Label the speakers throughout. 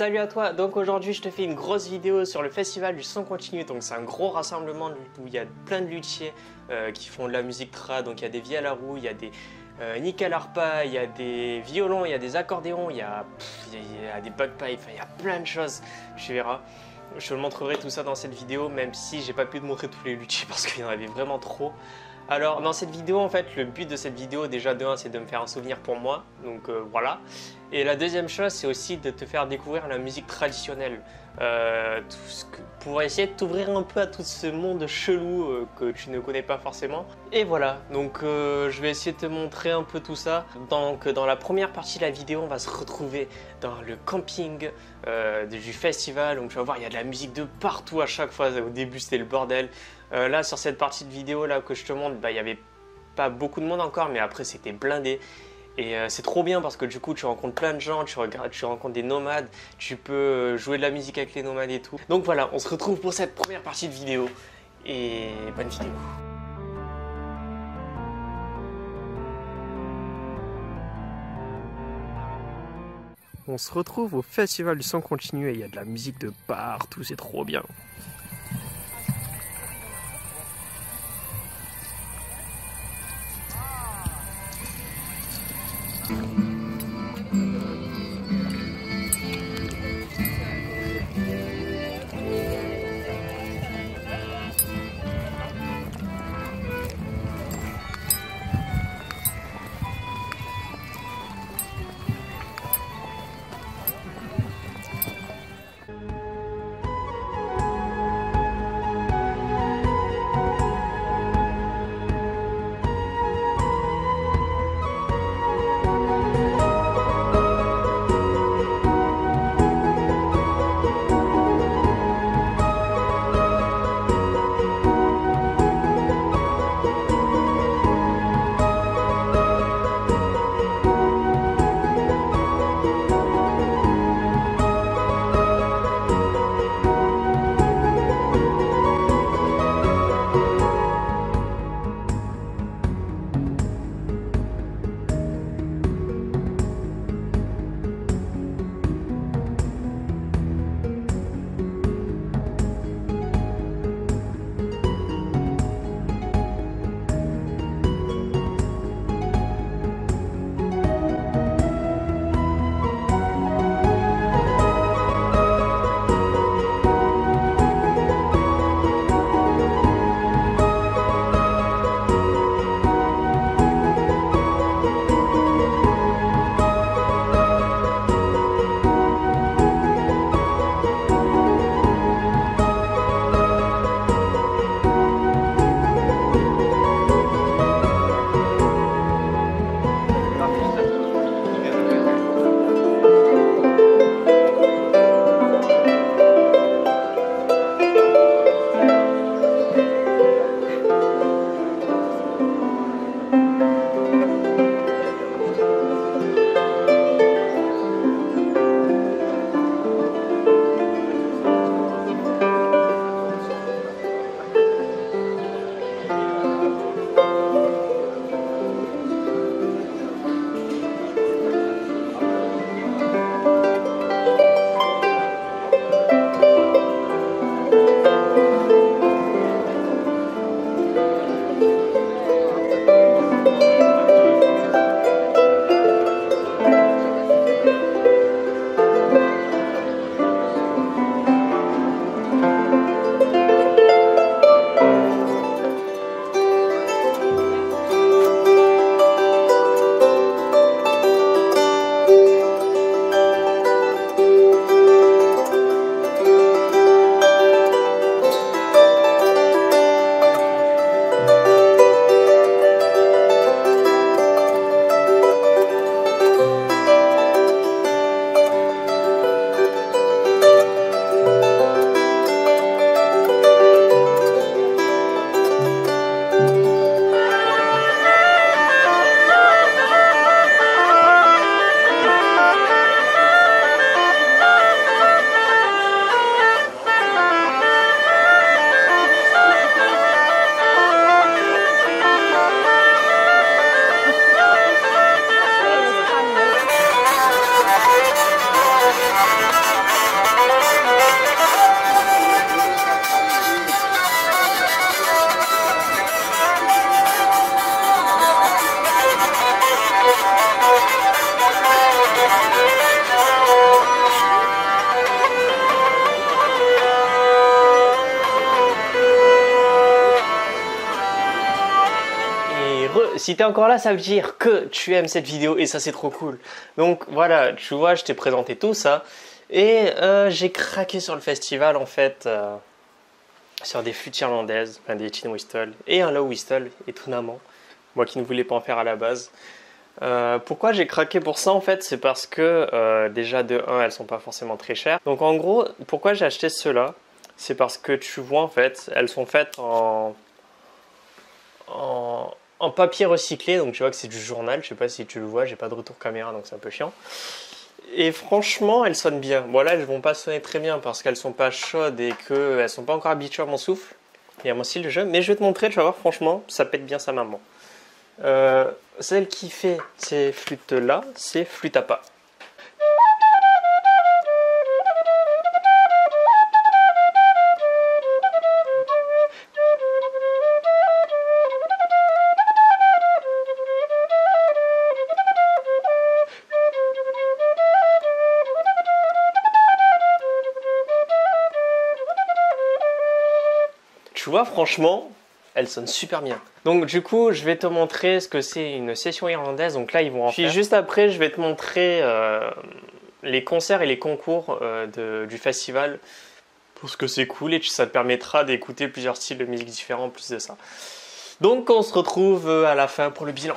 Speaker 1: Salut à toi, donc aujourd'hui je te fais une grosse vidéo sur le festival du son continu. Donc c'est un gros rassemblement où il y a plein de luthiers qui font de la musique trad. Donc il y a des vies à la roue, il y a des nickel harpa, il y a des violons, il y a des accordéons, il y a des bagpipes, il y a plein de choses, tu verras. Je te montrerai tout ça dans cette vidéo, même si j'ai pas pu te montrer tous les luthiers parce qu'il y en avait vraiment trop. Alors dans cette vidéo, en fait, le but de cette vidéo, déjà de 1, c'est de me faire un souvenir pour moi, donc voilà. Et la deuxième chose, c'est aussi de te faire découvrir la musique traditionnelle, pour essayer de t'ouvrir un peu à tout ce monde chelou que tu ne connais pas forcément. Et voilà, donc je vais essayer de te montrer un peu tout ça. Donc dans la première partie de la vidéo, on va se retrouver dans le camping du festival. Donc tu vas voir, il y a de la musique de partout à chaque fois. Au début, c'était le bordel. Là, sur cette partie de vidéo là que je te montre, il n'y avait pas beaucoup de monde encore, mais après c'était blindé. Et c'est trop bien parce que du coup tu rencontres plein de gens, tu rencontres des nomades, tu peux jouer de la musique avec les nomades et tout. Donc voilà, on se retrouve pour cette première partie de vidéo et bonne vidéo. On se retrouve au festival du son continu et il y a de la musique de partout, c'est trop bien. Si t'es encore là, ça veut dire que tu aimes cette vidéo et ça c'est trop cool. Donc voilà, tu vois, je t'ai présenté tout ça et j'ai craqué sur le festival en fait, sur des flûtes irlandaises, enfin des tin whistle et un low whistle étonnamment, moi qui ne voulais pas en faire à la base. Pourquoi j'ai craqué pour ça en fait, c'est parce que déjà de 1 elles sont pas forcément très chères. Donc en gros, pourquoi j'ai acheté ceux-là, c'est parce que tu vois en fait, elles sont faites en papier recyclé, donc tu vois que c'est du journal, je sais pas si tu le vois, j'ai pas de retour caméra donc c'est un peu chiant. Et franchement elles sonnent bien. Bon là elles vont pas sonner très bien parce qu'elles sont pas chaudes et qu'elles sont pas encore habituées à mon souffle et à mon style de jeu, mais je vais te montrer, tu vas voir, franchement ça pète bien sa maman. Celle qui fait ces flûtes là, c'est Flûte à pas. Tu vois, franchement, elle sonne super bien. Donc du coup, je vais te montrer ce que c'est une session irlandaise. Donc là, ils vont en faire. Puis juste après, je vais te montrer les concerts et les concours du festival. Parce que c'est cool et ça te permettra d'écouter plusieurs styles de musique différents en plus de ça. Donc on se retrouve à la fin pour le bilan.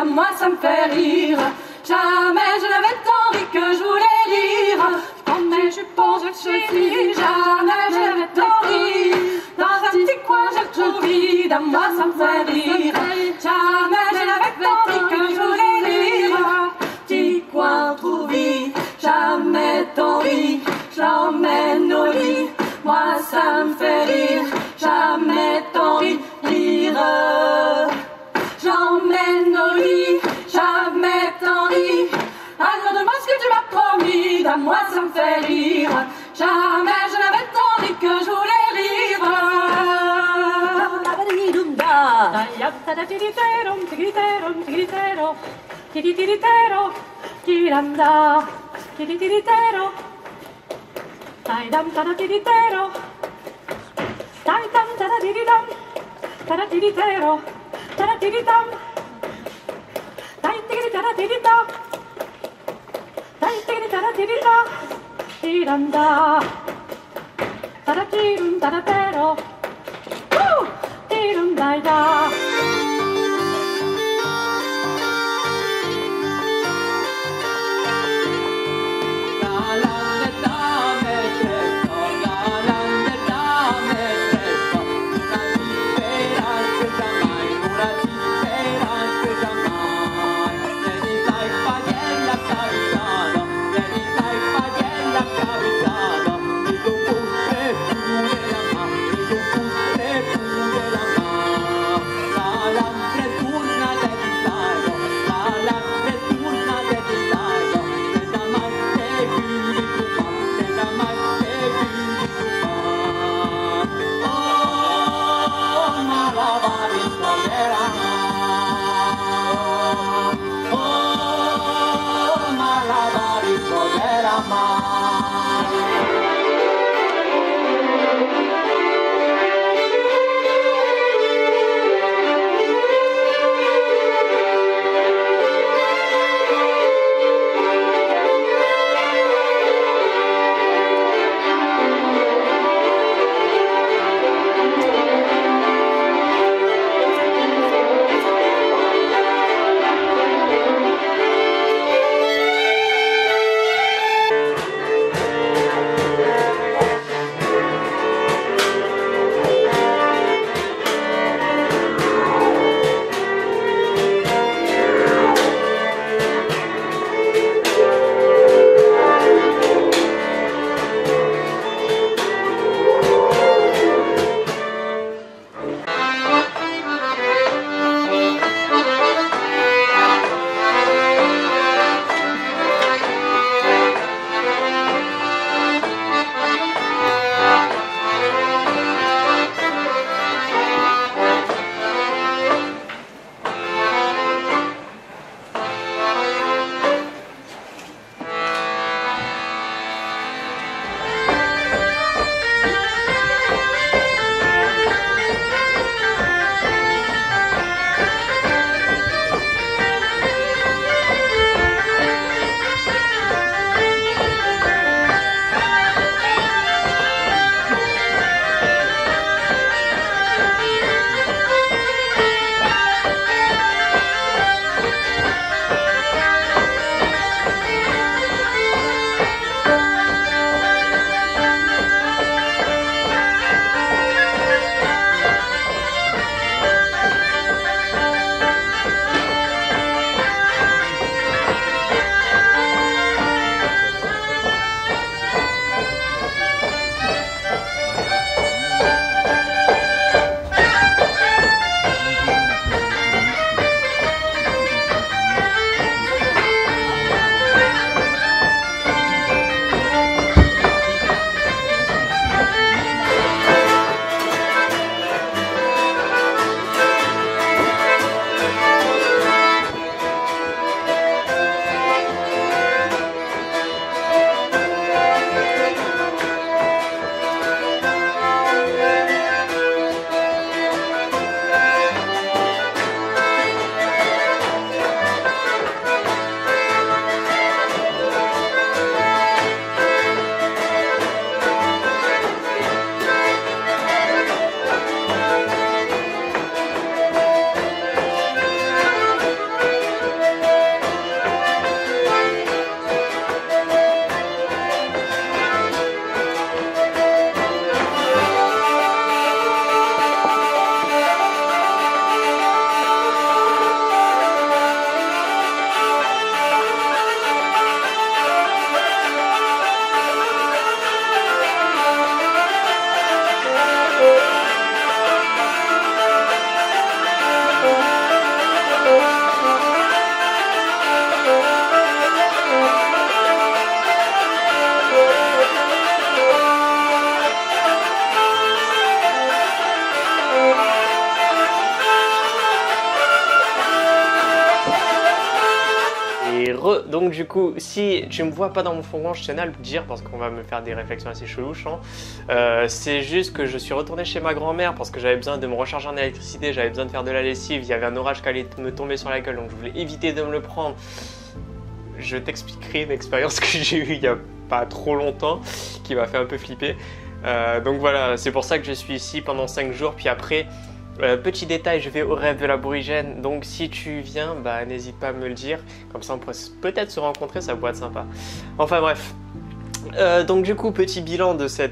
Speaker 2: Moi ça me fait rire. Jamais je n'avais tant ri que je voulais rire. Je prends mes jupons, je suis. Jamais je n'avais tant ri. Dans un petit coin je trouve vide. Moi ça me fait rire. Jamais je n'avais tant ri que je voulais rire. Petit coin trop vide. Jamais tant ri. J'emmène au lit. Moi ça me fait rire. Jamais tant ri. Rire. J'emmène au lit, jamais t'en ris. Alors demande ce que tu m'as promis, à moi ça me fait rire. Jamais je n'avais tant ri que je voulais rire. dai dam taratiritero, dai dam taratiridam, taratiritero, taratiridam, dai tigri taratirita, dai tigri taratirita, tiranda, taratirum taratero, tirum dai da.
Speaker 1: Donc du coup, si tu me vois pas dans mon fourgon, je tenais à le dire parce qu'on va me faire des réflexions assez chelouches. C'est juste que je suis retourné chez ma grand-mère parce que j'avais besoin de me recharger en électricité, j'avais besoin de faire de la lessive, il y avait un orage qui allait me tomber sur la gueule, donc je voulais éviter de me le prendre. Je t'expliquerai une expérience que j'ai eue il y a pas trop longtemps qui m'a fait un peu flipper. Donc voilà, c'est pour ça que je suis ici pendant 5 jours, puis après... petit détail, je vais au rêve de l'aborigène, donc si tu viens, bah n'hésite pas à me le dire, comme ça on pourrait peut-être se rencontrer, ça pourrait être sympa. Enfin bref, donc du coup petit bilan de ce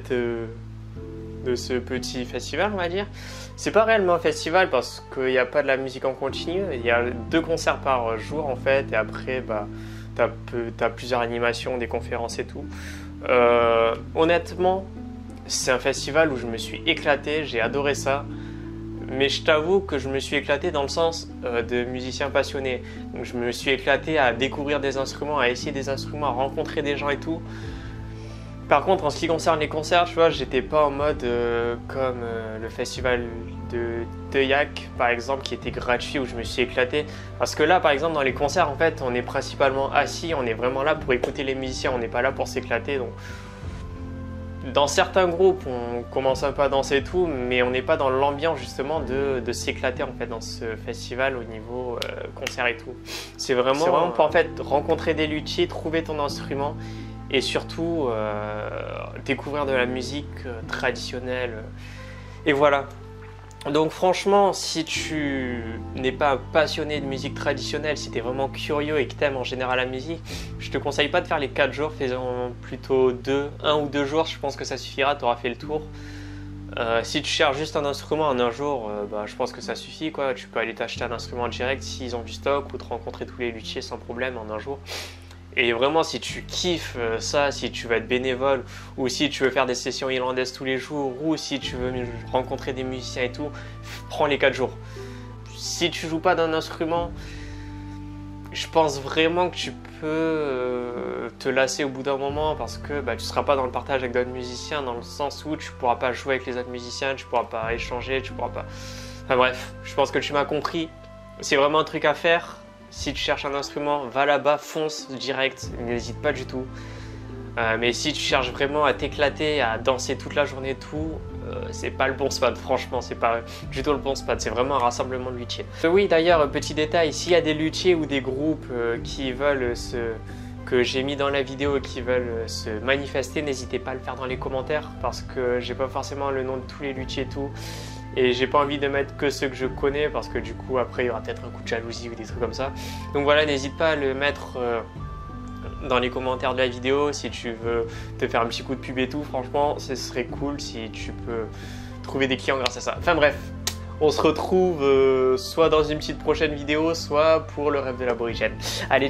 Speaker 1: petit festival, on va dire. C'est pas réellement un festival parce qu'il n'y a pas de la musique en continu, il y a 2 concerts par jour en fait, et après bah t'as plusieurs animations, des conférences et tout. Honnêtement, c'est un festival où je me suis éclaté, j'ai adoré ça. Mais je t'avoue que je me suis éclaté dans le sens de musicien passionné. Donc je me suis éclaté à découvrir des instruments, à essayer des instruments, à rencontrer des gens et tout. Par contre, en ce qui concerne les concerts, tu vois, j'étais pas en mode comme le festival de Teuillac, par exemple, qui était gratuit, où je me suis éclaté. Parce que là, par exemple, dans les concerts, en fait, on est principalement assis, on est vraiment là pour écouter les musiciens, on n'est pas là pour s'éclater. Donc... Dans certains groupes, on commence un peu à danser et tout, mais on n'est pas dans l'ambiance justement de s'éclater en fait dans ce festival au niveau concert et tout. C'est vraiment pour en fait rencontrer des luthiers, trouver ton instrument et surtout découvrir de la musique traditionnelle. Et voilà. Donc franchement, si tu n'es pas passionné de musique traditionnelle, si tu es vraiment curieux et que tu aimes en général la musique, je te conseille pas de faire les 4 jours, fais-en plutôt 1 ou 2 jours, je pense que ça suffira, tu auras fait le tour. Si tu cherches juste un instrument en un jour, bah, je pense que ça suffit, quoi. Tu peux aller t'acheter un instrument direct s'ils ont du stock ou te rencontrer tous les luthiers sans problème en un jour. Et vraiment, si tu kiffes ça, si tu veux être bénévole, ou si tu veux faire des sessions irlandaises tous les jours, ou si tu veux rencontrer des musiciens et tout, prends les 4 jours. Si tu joues pas d'un instrument, je pense vraiment que tu peux te lasser au bout d'un moment parce que bah, tu seras pas dans le partage avec d'autres musiciens, dans le sens où tu pourras pas jouer avec les autres musiciens, tu pourras pas échanger, tu pourras pas... Enfin bref, je pense que tu m'as compris. C'est vraiment un truc à faire. Si tu cherches un instrument, va là-bas, fonce direct, n'hésite pas du tout. Mais si tu cherches vraiment à t'éclater, à danser toute la journée et tout, c'est pas le bon spot, franchement, c'est pas du tout le bon spot, c'est vraiment un rassemblement de luthiers. Oui, d'ailleurs, petit détail, s'il y a des luthiers ou des groupes qui veulent que j'ai mis dans la vidéo et qui veulent se manifester, n'hésitez pas à le faire dans les commentaires parce que j'ai pas forcément le nom de tous les luthiers et tout. Et j'ai pas envie de mettre que ceux que je connais parce que du coup après il y aura peut-être un coup de jalousie ou des trucs comme ça. Donc voilà, n'hésite pas à le mettre dans les commentaires de la vidéo si tu veux te faire un petit coup de pub et tout. Franchement, ce serait cool si tu peux trouver des clients grâce à ça. Enfin bref, on se retrouve soit dans une petite prochaine vidéo, soit pour le rêve de l'aborigène. Allez, ciao!